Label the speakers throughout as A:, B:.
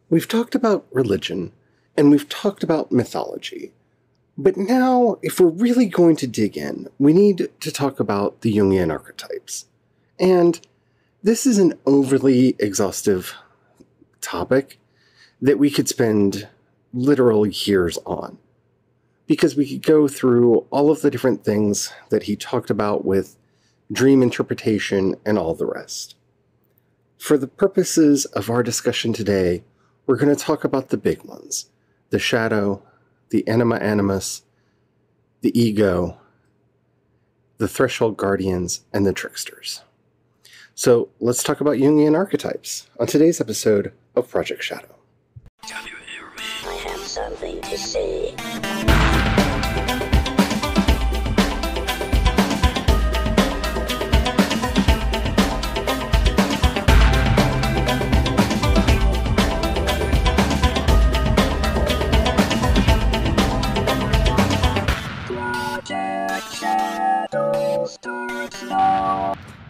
A: We've talked about religion, and we've talked about mythology. But now, if we're really going to dig in, we need to talk about the Jungian archetypes. And this is an overly exhaustive topic that we could spend literal years on. Because we could go through all of the different things that he talked about with dream interpretation and all the rest. For the purposes of our discussion today, we're going to talk about the big ones. The shadow, the Anima Animus, the ego, the threshold guardians, and the tricksters. So let's talk about Jungian archetypes on today's episode of Project Shadow.
B: Can you hear me? I have something to say.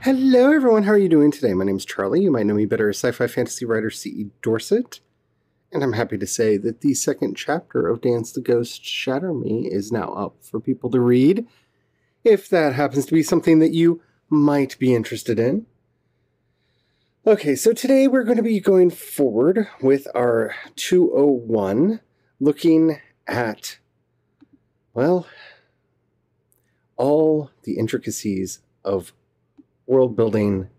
A: Hello everyone, how are you doing today? My name's Charlie. You might know me better as sci-fi fantasy writer C.E. Dorset. And I'm happy to say that the second chapter of Dance the Ghost Shatter Me is now up for people to read, if that happens to be something that you might be interested in. Okay, so today we're going to be going forward with our 201, looking at, well, all the intricacies of world building.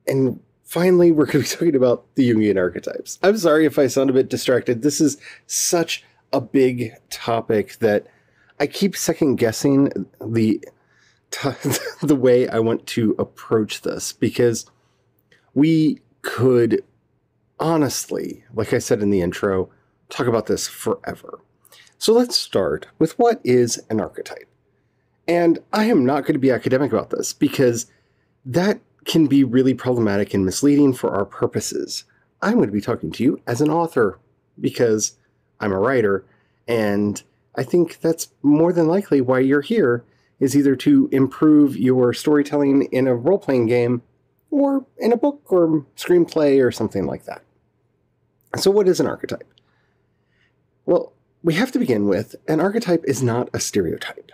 A: And finally, we're going to be talking about the Jungian archetypes. I'm sorry if I sound a bit distracted. This is such a big topic that I keep second guessing the way I want to approach this, because we could honestly, like I said in the intro, talk about this forever. So let's start with what is an archetype. And I am not going to be academic about this, because that can be really problematic and misleading for our purposes. I'm going to be talking to you as an author, because I'm a writer, and I think that's more than likely why you're here, is either to improve your storytelling in a role-playing game, or in a book or screenplay or something like that. So what is an archetype? Well, we have to begin with, an archetype is not a stereotype.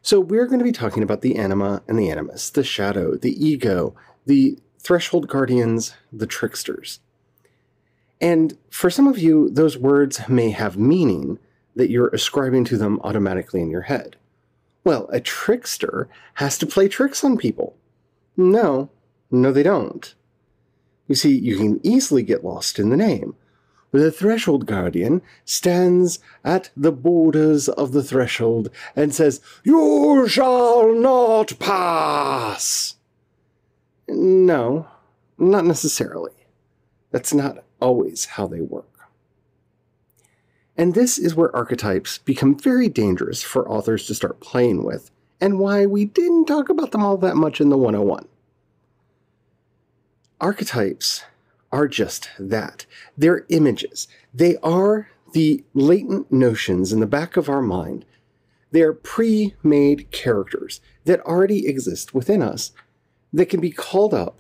A: So we're going to be talking about the Anima and the Animus, the shadow, the ego, the threshold guardians, the tricksters. And for some of you, those words may have meaning that you're ascribing to them automatically in your head. Well, a trickster has to play tricks on people. No, they don't. You see, you can easily get lost in the name. The threshold guardian stands at the borders of the threshold and says, "You shall not pass." No, not necessarily. That's not always how they work. And this is where archetypes become very dangerous for authors to start playing with, and why we didn't talk about them all that much in the 101. Archetypes are just that. They're images. They are the latent notions in the back of our mind. They're pre-made characters that already exist within us that can be called up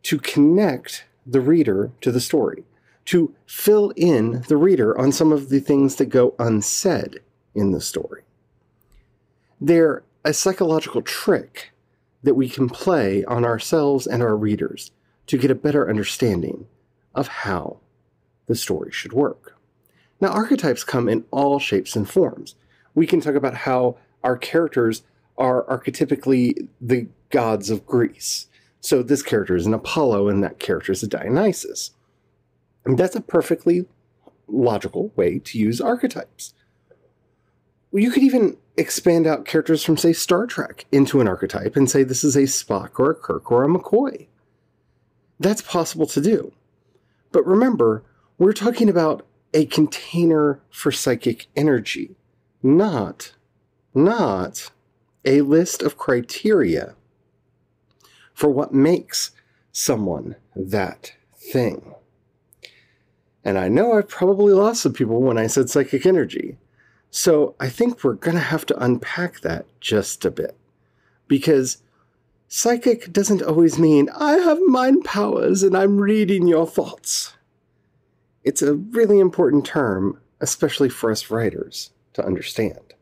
A: to connect the reader to the story, to fill in the reader on some of the things that go unsaid in the story. They're a psychological trick that we can play on ourselves and our readers to get a better understanding of how the story should work. Now, archetypes come in all shapes and forms. We can talk about how our characters are archetypically the gods of Greece. So this character is an Apollo, and that character is a Dionysus. And that's a perfectly logical way to use archetypes. You could even expand out characters from, say, Star Trek into an archetype and say this is a Spock or a Kirk or a McCoy. That's possible to do. But remember, we're talking about a container for psychic energy, not a list of criteria for what makes someone that thing. And I know I've probably lost some people when I said psychic energy. So I think we're going to have to unpack that just a bit. Because Psychic doesn't always mean, I have mind powers and I'm reading your thoughts. It's a really important term, especially for us writers, to understand.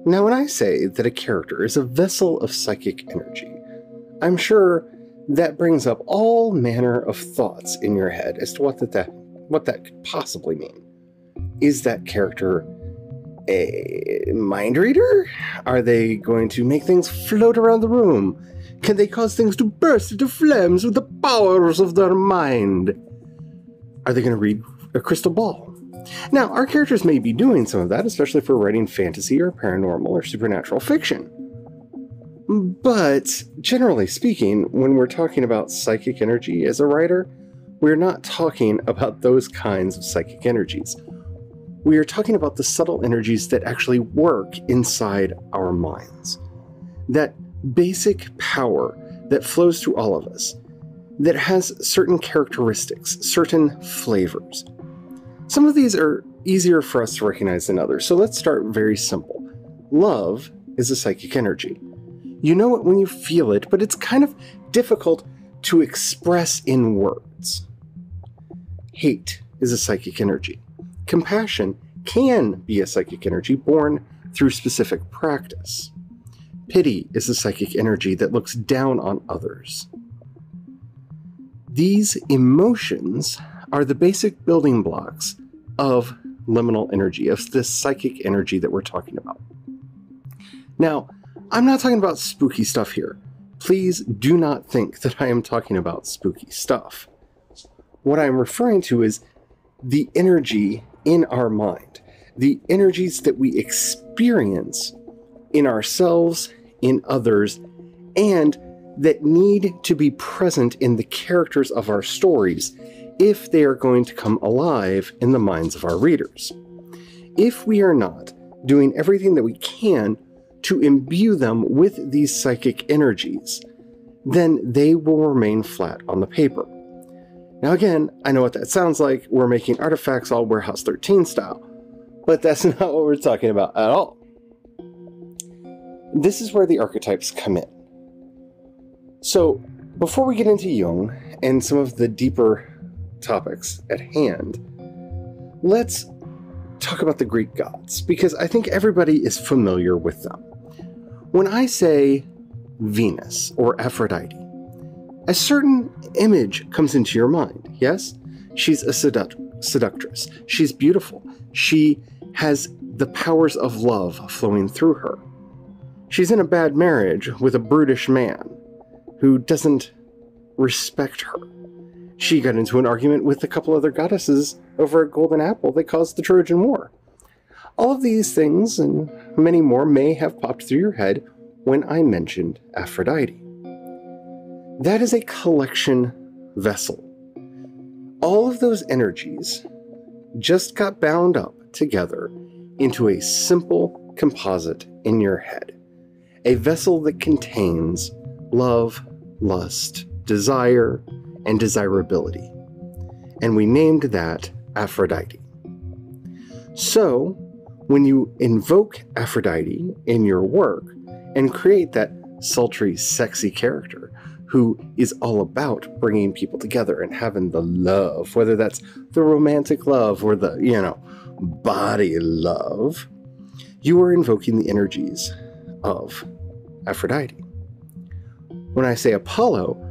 A: Now, when I say that a character is a vessel of psychic energy, I'm sure that brings up all manner of thoughts in your head as to what that could possibly mean. Is that character a mind reader? Are they going to make things float around the room? Can they cause things to burst into flames with the powers of their mind? Are they going to read a crystal ball? Now, our characters may be doing some of that, especially if we're writing fantasy or paranormal or supernatural fiction. But, generally speaking, when we're talking about psychic energy as a writer, we're not talking about those kinds of psychic energies. We are talking about the subtle energies that actually work inside our minds. That basic power that flows through all of us, that has certain characteristics, certain flavors. Some of these are easier for us to recognize than others, so let's start very simple. Love is a psychic energy. You know it when you feel it, but it's kind of difficult to express in words. Hate is a psychic energy. Compassion can be a psychic energy born through specific practice. Pity is a psychic energy that looks down on others. These emotions are the basic building blocks of liminal energy, of this psychic energy that we're talking about. Now, I'm not talking about spooky stuff here. Please do not think that I am talking about spooky stuff. What I'm referring to is the energy in our mind, the energies that we experience in ourselves, in others, and that need to be present in the characters of our stories if they are going to come alive in the minds of our readers. If we are not doing everything that we can to imbue them with these psychic energies, then they will remain flat on the paper. Now again, I know what that sounds like. We're making artifacts all Warehouse 13 style, but that's not what we're talking about at all. This is where the archetypes come in. So, before we get into Jung and some of the deeper topics at hand, let's talk about the Greek gods, because I think everybody is familiar with them. When I say Venus or Aphrodite, a certain image comes into your mind, yes? She's a seductress. She's beautiful. She has the powers of love flowing through her. She's in a bad marriage with a brutish man who doesn't respect her. She got into an argument with a couple other goddesses over a golden apple that caused the Trojan War. All of these things and many more may have popped through your head when I mentioned Aphrodite. That is a collection vessel. All of those energies just got bound up together into a simple composite in your head. A vessel that contains love, lust, desire, and desirability. And we named that Aphrodite. So, when you invoke Aphrodite in your work and create that sultry, sexy character who is all about bringing people together and having the love, whether that's the romantic love or the, body love, you are invoking the energies of Aphrodite. When I say Apollo,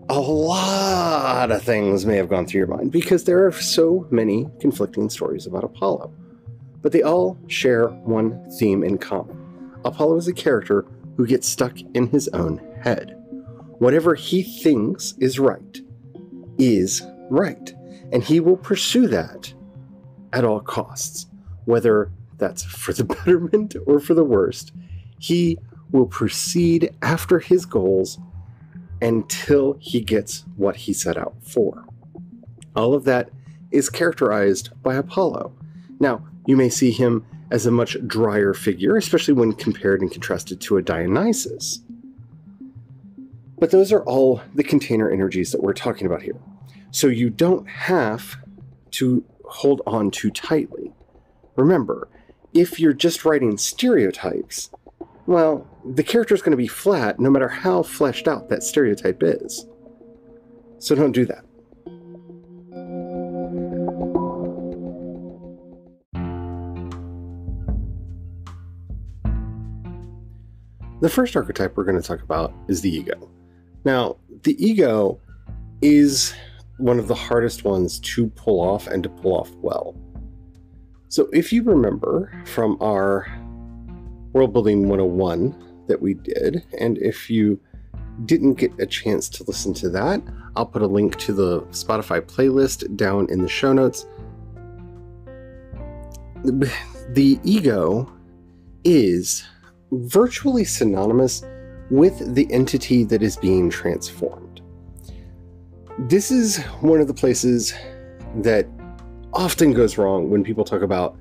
A: a lot of things may have gone through your mind because there are so many conflicting stories about Apollo. But they all share one theme in common. Apollo is a character who gets stuck in his own head. Whatever he thinks is right, and he will pursue that at all costs. Whether that's for the betterment or for the worst, he will proceed after his goals until he gets what he set out for. All of that is characterized by Apollo. Now, you may see him as a much drier figure, especially when compared and contrasted to a Dionysus. But those are all the container energies that we're talking about here. So you don't have to hold on too tightly. Remember, if you're just writing stereotypes, well, the character is going to be flat no matter how fleshed out that stereotype is. So don't do that. The first archetype we're going to talk about is the ego. Now, the ego is one of the hardest ones to pull off and to pull off well. So if you remember from our World Building 101 that we did, and if you didn't get a chance to listen to that, I'll put a link to the Spotify playlist down in the show notes. The ego is virtually synonymous with the entity that is being transformed. This is one of the places that often goes wrong when people talk about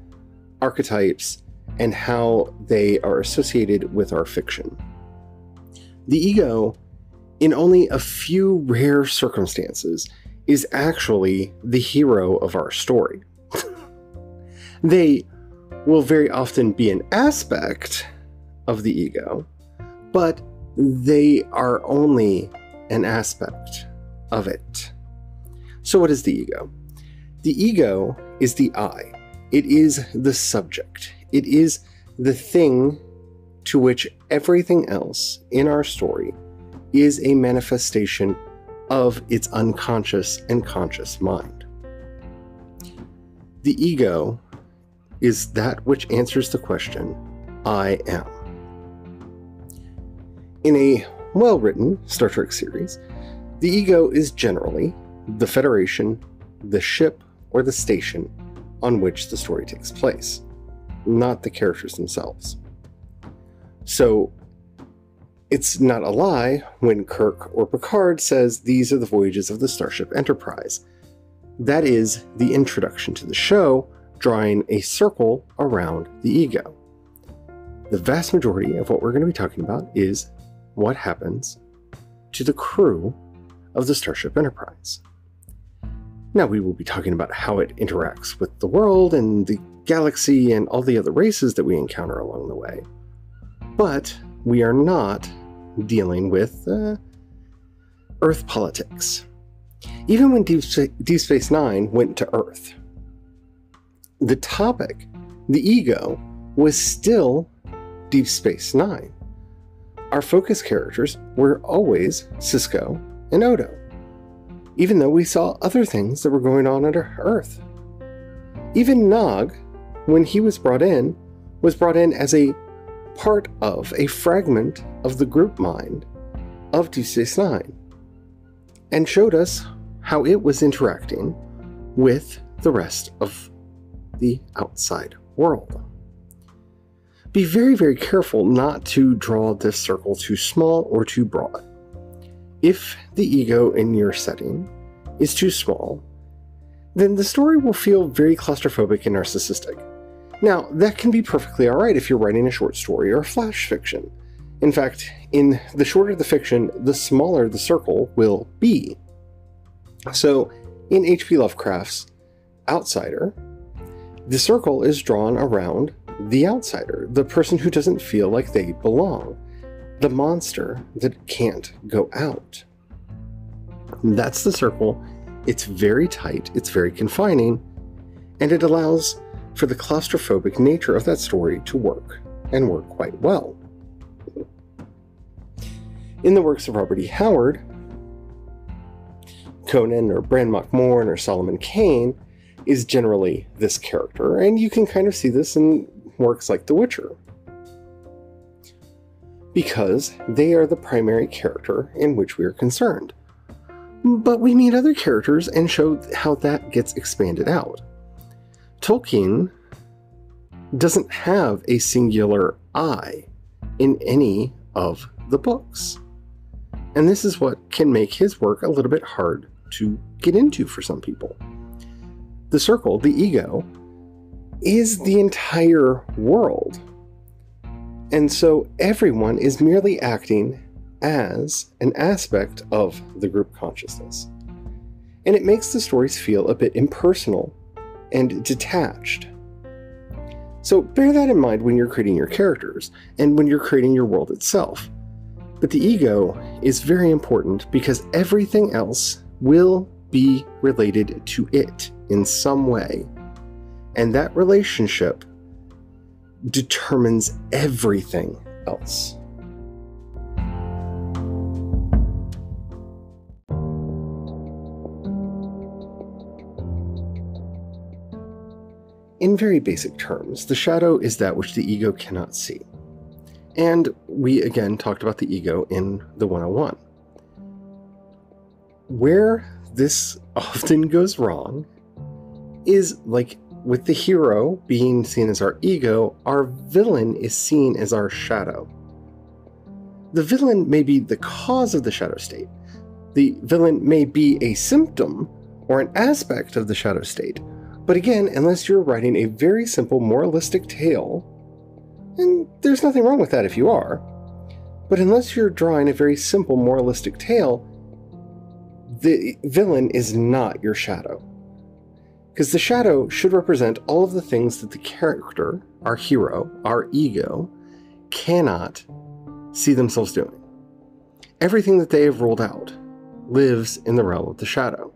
A: archetypes and how they are associated with our fiction. The ego, in only a few rare circumstances, is actually the hero of our story. They will very often be an aspect of the ego, but they are only an aspect of it. So what is the ego? The ego is the I. It is the subject. It is the thing to which everything else in our story is a manifestation of its unconscious and conscious mind. The ego is that which answers the question, I am. In a well-written Star Trek series, the ego is generally the Federation, the ship, or the station on which the story takes place, not the characters themselves. So it's not a lie when Kirk or Picard says these are the voyages of the Starship Enterprise. That is the introduction to the show, drawing a circle around the ego. The vast majority of what we're going to be talking about is what happens to the crew of the Starship Enterprise. Now, we will be talking about how it interacts with the world and the galaxy and all the other races that we encounter along the way. But we are not dealing with Earth politics. Even when Deep Space Nine went to Earth, the topic, the ego, was still Deep Space Nine. Our focus characters were always Sisko and Odo, even though we saw other things that were going on under Earth. Even Nog, when he was brought in as a part of a fragment of the group mind of Deep Space Nine, and showed us how it was interacting with the rest of the outside world. Be very, very careful not to draw this circle too small or too broad. If the ego in your setting is too small, then the story will feel very claustrophobic and narcissistic. Now, that can be perfectly alright if you're writing a short story or flash fiction. In fact, in the shorter the fiction, the smaller the circle will be. So, in H.P. Lovecraft's Outsider, the circle is drawn around the outsider, the person who doesn't feel like they belong, the monster that can't go out. That's the circle. It's very tight, it's very confining, and it allows for the claustrophobic nature of that story to work, and work quite well. In the works of Robert E. Howard, Conan or Bran Mak Morn or Solomon Kane is generally this character, and you can kind of see this in works like The Witcher, because they are the primary character in which we are concerned. But we meet other characters and show how that gets expanded out. Tolkien doesn't have a singular I in any of the books. And this is what can make his work a little bit hard to get into for some people. The circle, the ego, is the entire world. And so everyone is merely acting as an aspect of the group consciousness. And it makes the stories feel a bit impersonal and detached. So bear that in mind when you're creating your characters and when you're creating your world itself. But the ego is very important because everything else will be related to it in some way. And that relationship determines everything else. In very basic terms, the shadow is that which the ego cannot see. And we again talked about the ego in the 101. Where this often goes wrong is like with the hero being seen as our ego, our villain is seen as our shadow. The villain may be the cause of the shadow state. The villain may be a symptom or an aspect of the shadow state. But again, unless you're writing a very simple moralistic tale, and there's nothing wrong with that if you are, but unless you're drawing a very simple moralistic tale, the villain is not your shadow. Because the shadow should represent all of the things that the character, our hero, our ego, cannot see themselves doing. Everything that they have ruled out lives in the realm of the shadow.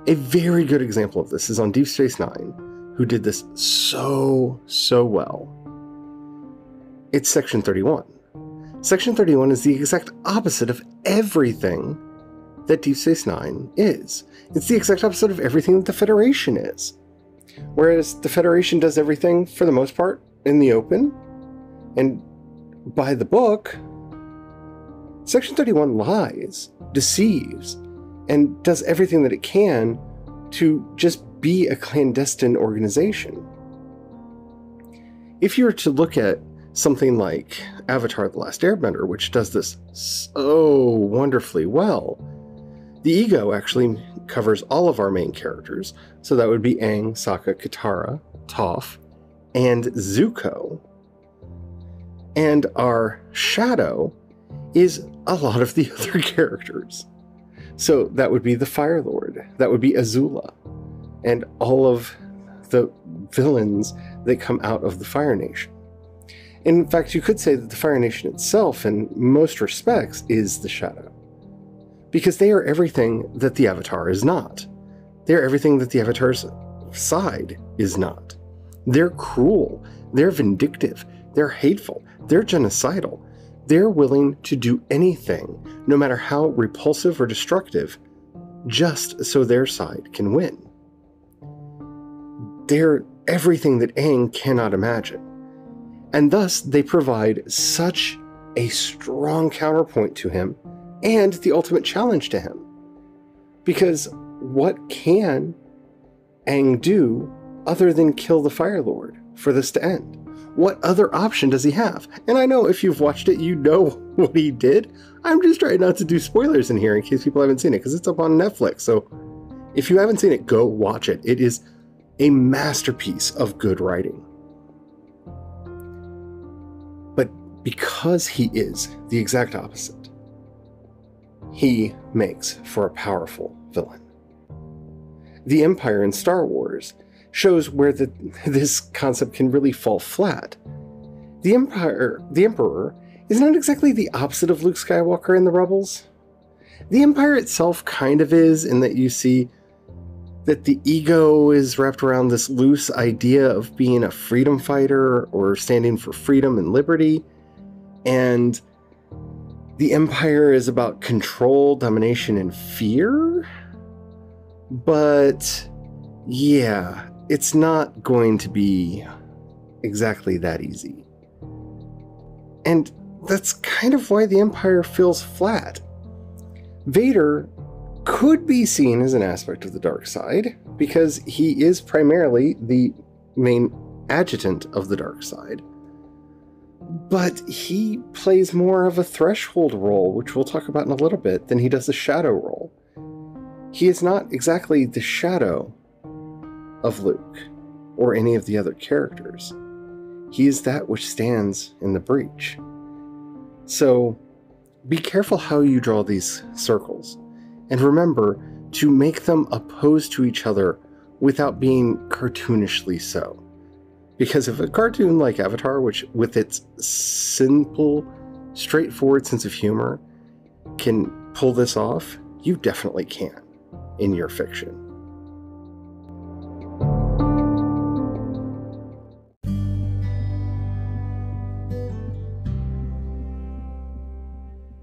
A: A very good example of this is on Deep Space Nine, who did this so well. It's Section 31. Section 31 is the exact opposite of everything that Deep Space Nine is. It's the exact opposite of everything that the Federation is. Whereas the Federation does everything, for the most part, in the open, and by the book, Section 31 lies, deceives, and does everything that it can to just be a clandestine organization. If you were to look at something like Avatar: The Last Airbender, which does this so wonderfully well, the ego actually covers all of our main characters, so that would be Aang, Sokka, Katara, Toph, and Zuko. And our shadow is a lot of the other characters. So that would be the Fire Lord, that would be Azula, and all of the villains that come out of the Fire Nation. In fact, you could say that the Fire Nation itself, in most respects, is the shadow. Because they are everything that the Avatar is not. They are everything that the Avatar's side is not. They're cruel, they're vindictive, they're hateful, they're genocidal. They're willing to do anything, no matter how repulsive or destructive, just so their side can win. They're everything that Aang cannot imagine. And thus, they provide such a strong counterpoint to him and the ultimate challenge to him. Because what can Aang do other than kill the Fire Lord for this to end? What other option does he have? And I know if you've watched it, you know what he did. I'm just trying not to do spoilers in here in case people haven't seen it, because it's up on Netflix. So if you haven't seen it, go watch it. It is a masterpiece of good writing. But because he is the exact opposite, he makes for a powerful villain. The Empire in Star Wars shows where this concept can really fall flat. The Emperor, is not exactly the opposite of Luke Skywalker in the Rebels. The Empire itself kind of is, in that you see that the ego is wrapped around this loose idea of being a freedom fighter or standing for freedom and liberty, and the Empire is about control, domination, and fear. But yeah, it's not going to be exactly that easy. And that's kind of why the Empire feels flat. Vader could be seen as an aspect of the dark side, because he is primarily the main adjutant of the dark side. But he plays more of a threshold role, which we'll talk about in a little bit, than he does the shadow role. He is not exactly the shadow of Luke or any of the other characters. He is that which stands in the breach. So be careful how you draw these circles, and remember to make them opposed to each other without being cartoonishly so. Because if a cartoon like Avatar, which with its simple, straightforward sense of humor can pull this off, you definitely can in your fiction.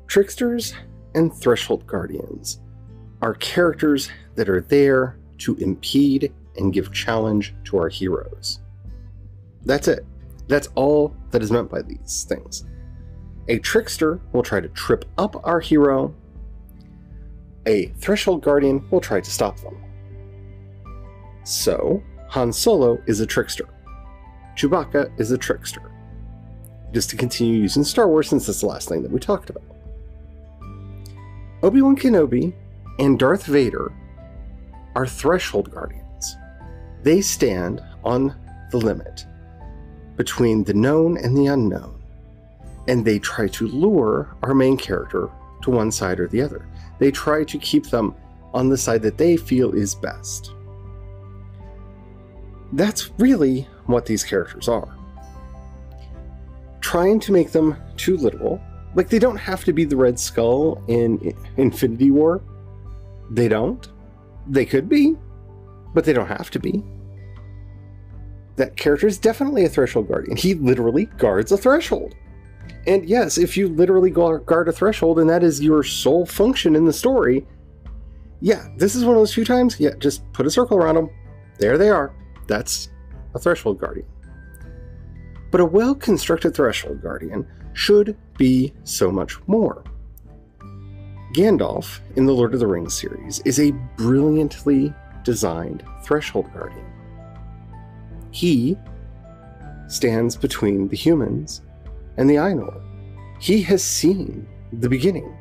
A: Tricksters and Threshold Guardians are characters that are there to impede and give challenge to our heroes. That's it. That's all that is meant by these things. A trickster will try to trip up our hero. A Threshold Guardian will try to stop them. So, Han Solo is a trickster. Chewbacca is a trickster. Just to continue using Star Wars since that's the last thing that we talked about. Obi-Wan Kenobi and Darth Vader are Threshold Guardians. They stand on the limit between the known and the unknown, and they try to lure our main character to one side or the other. They try to keep them on the side that they feel is best. That's really what these characters are. Trying to make them too literal, like they don't have to be the Red Skull in Infinity War. They don't. They could be, but they don't have to be. That character is definitely a Threshold Guardian. He literally guards a threshold. And yes, if you literally guard a threshold and that is your sole function in the story, yeah, this is one of those few times, yeah, just put a circle around them. There they are. That's a Threshold Guardian. But a well-constructed Threshold Guardian should be so much more. Gandalf, in the Lord of the Rings series, is a brilliantly designed Threshold Guardian. He stands between the humans and the Ainur. He has seen the beginning.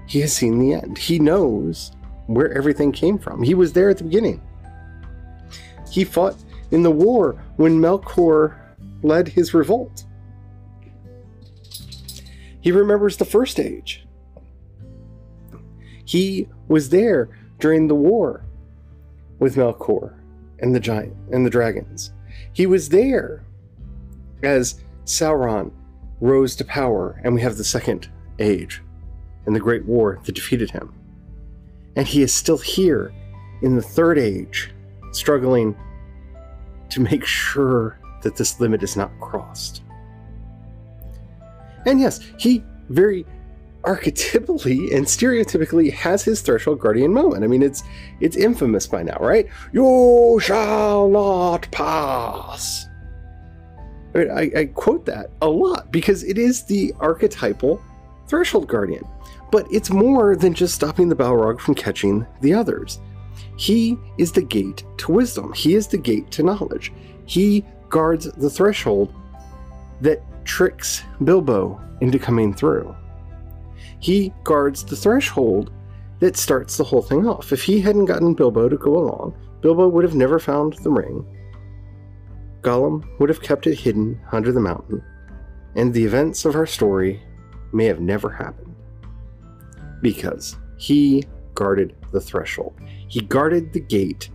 A: He has seen the end. He knows where everything came from. He was there at the beginning. He fought in the war when Melkor led his revolt. He remembers the First Age. He was there during the war with Melkor and the giant and the dragons. He was there as Sauron rose to power and we have the Second Age and the Great War that defeated him. And he is still here in the Third Age, struggling to make sure that this limit is not crossed. And yes, he very archetypally and stereotypically has his Threshold Guardian moment. I mean, it's infamous by now, right? You shall not pass. I quote that a lot because it is the archetypal Threshold Guardian. But it's more than just stopping the Balrog from catching the others. He is the gate to wisdom. He is the gate to knowledge. He guards the threshold that tricks Bilbo into coming through. He guards the threshold that starts the whole thing off. If he hadn't gotten Bilbo to go along, Bilbo would have never found the ring. Gollum would have kept it hidden under the mountain, and the events of our story may have never happened. Because he guarded the threshold. He guarded the gate,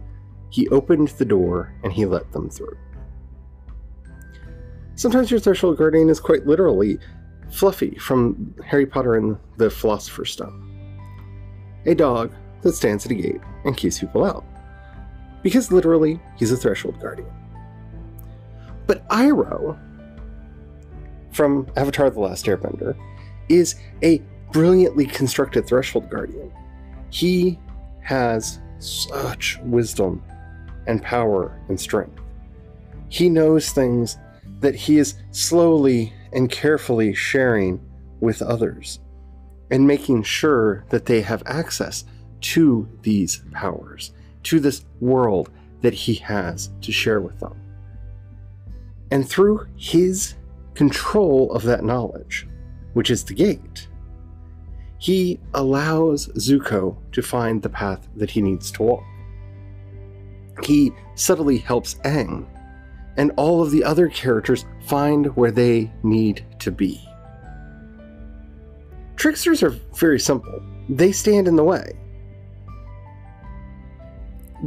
A: he opened the door, and he let them through. Sometimes your Threshold Guardian is quite literally Fluffy from Harry Potter and the Philosopher's Stone. A dog that stands at a gate and keeps people out. Because literally, he's a Threshold Guardian. But Iroh, from Avatar: The Last Airbender, is a brilliantly constructed Threshold Guardian. He has such wisdom and power and strength. He knows things that he is slowly and carefully sharing with others and making sure that they have access to these powers, to this world that he has to share with them. And through his control of that knowledge, which is the gate, he allows Zuko to find the path that he needs to walk. He subtly helps Aang and all of the other characters find where they need to be. Tricksters are very simple. They stand in the way.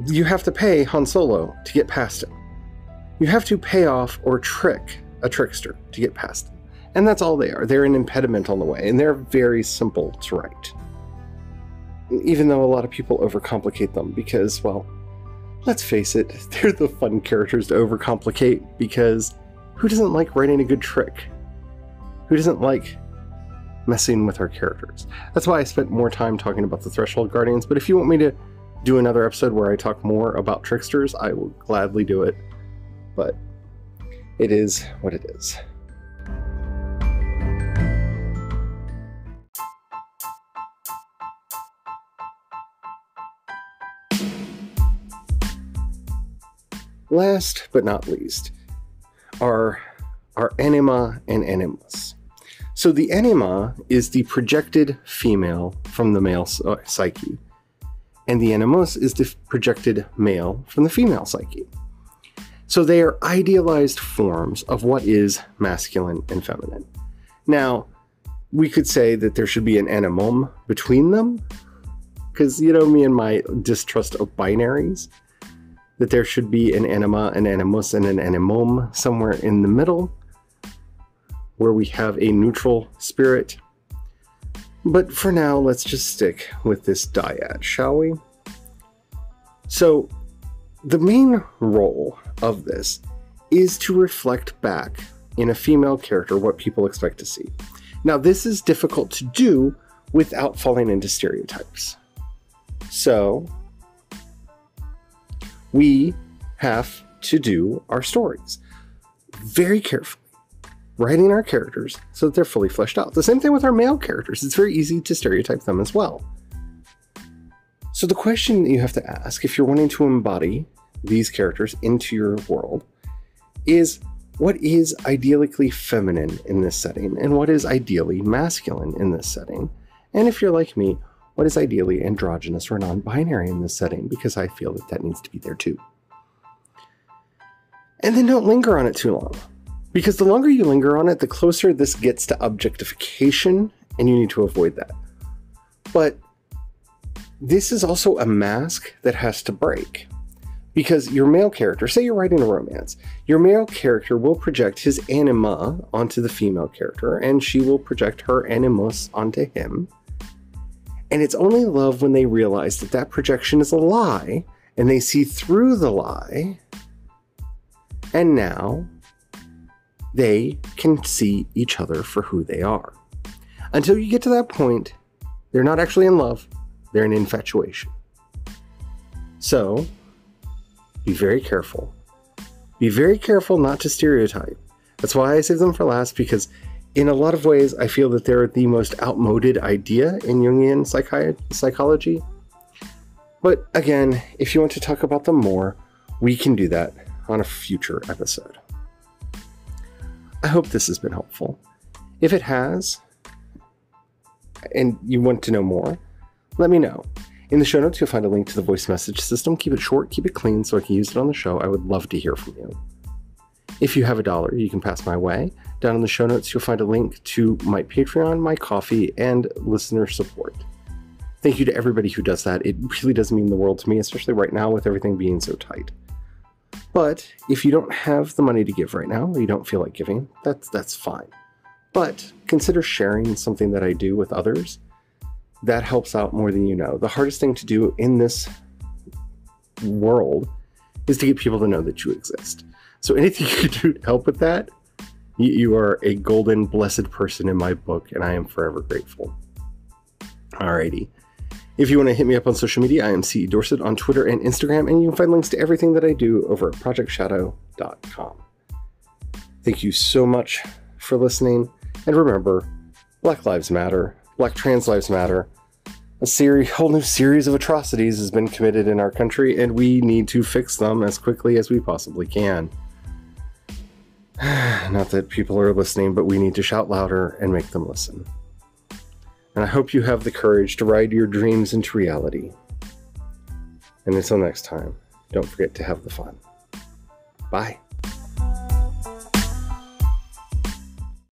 A: you have to pay Han Solo to get past him. You have to pay off or trick a trickster to get past them. And that's all they are. They're an impediment on the way, and they're very simple to write. Even though a lot of people overcomplicate them because, well, let's face it, they're the fun characters to overcomplicate, because who doesn't like writing a good trick? Who doesn't like messing with our characters? That's why I spent more time talking about the Threshold Guardians, but if you want me to do another episode where I talk more about tricksters, I will gladly do it. But it is what it is. Last but not least are our Anima and Animus. So the Anima is the projected female from the male psyche, and the Animus is the projected male from the female psyche. So they are idealized forms of what is masculine and feminine. Now, we could say that there should be an animum between them, because, you know, me and my distrust of binaries, that there should be an anima, an animus, and an animum somewhere in the middle, where we have a neutral spirit. But for now, let's just stick with this dyad, shall we? So, the main role of this is to reflect back in a female character what people expect to see. Now, this is difficult to do without falling into stereotypes. So, we have to do our stories very carefully, writing our characters so that they're fully fleshed out. The same thing with our male characters. It's very easy to stereotype them as well. So the question that you have to ask if you're wanting to embody these characters into your world is, what is ideally feminine in this setting, and what is ideally masculine in this setting? And if you're like me, what is ideally androgynous or non-binary in this setting, because I feel that that needs to be there too. And then don't linger on it too long, because the longer you linger on it, the closer this gets to objectification, and you need to avoid that. But this is also a mask that has to break. Because your male character, say you're writing a romance, your male character will project his anima onto the female character, and she will project her animus onto him. And it's only love when they realize that that projection is a lie, and they see through the lie, and now they can see each other for who they are. Until you get to that point, they're not actually in love, they're in infatuation. So, be very careful. Be very careful not to stereotype. That's why I save them for last, because in a lot of ways, I feel that they're the most outmoded idea in Jungian psychology. But again, if you want to talk about them more, we can do that on a future episode. I hope this has been helpful. If it has, and you want to know more, let me know. In the show notes, you'll find a link to the voice message system. Keep it short, keep it clean, so I can use it on the show. I would love to hear from you. If you have $1, you can pass my way. Down in the show notes, you'll find a link to my Patreon, my Ko-fi, and listener support. Thank you to everybody who does that. It really does mean the world to me, especially right now with everything being so tight. But if you don't have the money to give right now, or you don't feel like giving, that's fine. But consider sharing something that I do with others. That helps out more than you know. The hardest thing to do in this world is to get people to know that you exist. So anything you can do to help with that, you are a golden, blessed person in my book, and I am forever grateful. Alrighty. If you want to hit me up on social media, I am CE Dorset on Twitter and Instagram, and you can find links to everything that I do over at projectshadow.com. Thank you so much for listening, and remember, Black Lives Matter, Black Trans Lives Matter. A whole new series of atrocities has been committed in our country, and we need to fix them as quickly as we possibly can. Not that people are listening, but we need to shout louder and make them listen. And I hope you have the courage to ride your dreams into reality. And until next time, don't forget to have the fun. Bye.